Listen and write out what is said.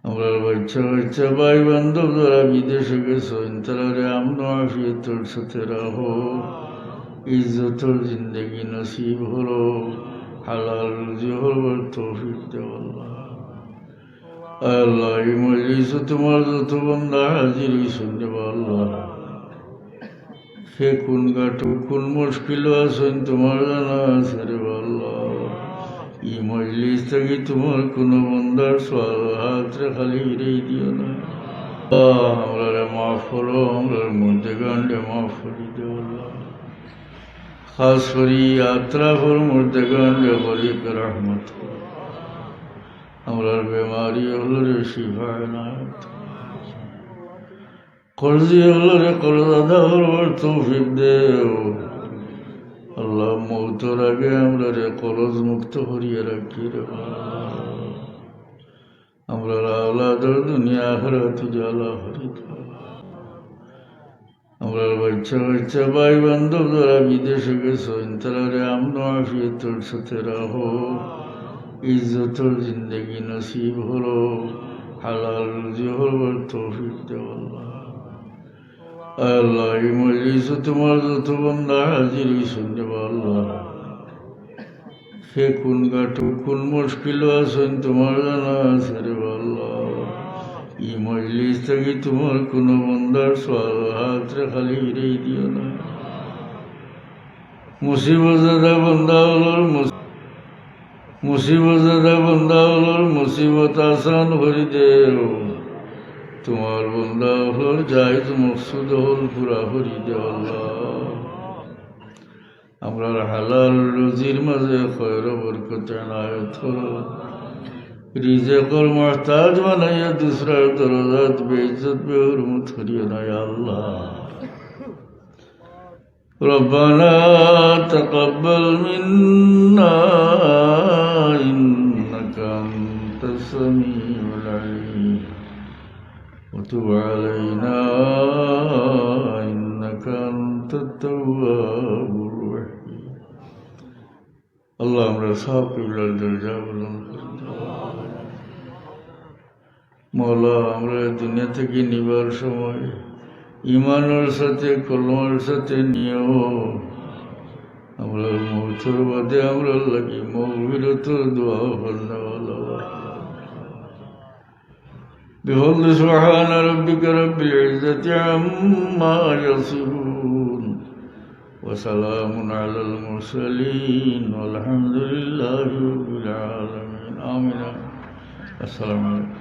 আমরা বাচ্চা বাচ্চা ভাই বান্ধব যারা বিদেশে গেছেন তারা আমন আফিয়তর সাথে রাখো, ইজ্জতর জিন্দগি নসিব হলো, হালাল রুজি হবার তৌফিক দেও আল্লাহ। আল্লাহ এই মজলিসে তোমার যত বান্দা হাজির শুনতে আল্লাহ, সে কোন গাটো কোন মুশকিল আছেন তোমার জানা আছে রে আল্লাহ। এই মজলিস থেকে তোমার কোনো বন্দার সওয়াল হাত খালি হিরেই দিও না। আমরা মাফ করো, আমরা মধ্যে গান্ডে মাফ করি দেও আল্লাহ। খাস করি যাত্রা ফর মধ্যে গান্ডে গরিব রহমত করো। আমরা বেমারি হলো রে শিফা এনায়েত, কর্জি হলো রে কর্জ আদা হওয়ার তৌফিক দেও আল্লাহ। মৌতর আগে আমরা রে কর্জ মুক্ত করিয়ে রাখি রে। আমরা আওলাদের দুনিয়া আখিরাত উজালা করি দাও। আমরা বাচ্চা বাচ্চা ভাই বান্ধব যারা বিদেশে গেছেন তারা আমন আফিয়তর সাথে রাখো, ইজ্জতর জিন্দগি নসিব হলো, হালাল রুজি হবার তৌফিক দেও আল্লাহ। আল্লাহ এই মজলিসে তোমার যত বান্দা হাজির শুনতে আল্লাহ, সে কোন গাটো কোন মুশকিল আছেন তোমার জানা আছে রে আল্লাহ। এই মজলিস থেকে তোমার কোনো বান্দার সওয়াল হাত খালি হিরেই দিও না। মুসিবত জাদা বান্দা হলোর মুসিবত জাদা বান্দা হলোর মুসিবত আসান করে দেও। তোমার বান্দা হলোর জায়েজ মকসুদ হল পুরা করে দেও আল্লাহ। আমরা হালাল রুজির মাঝে খয়র বরকত এনায়েত করো। রিজেকর মুহতাজ বানাইয়া দুসরার দরজাত বেইজ্জত বেহুরমত করিও না ইয়া আল্লাহ। ربنا تقبل منا إنك أنت السميع العليم وتب علينا إنك أنت التواب الرحيم اللهم رساب قبل الدرجة والأنفر মৌলা আমরা দুনিয়া থেকে নিবার সময় ইমানের সাথে কলমার সাথে নিয়েও আমরা মৌতর বাদে আমরা লাগি মগফিরত দোয়া করনেওয়ালা। بفضل سبحان ربك رب العزة عما يصفون وسلام على المرسلين والحمد لله رب العالمين آمين. السلام عليكم.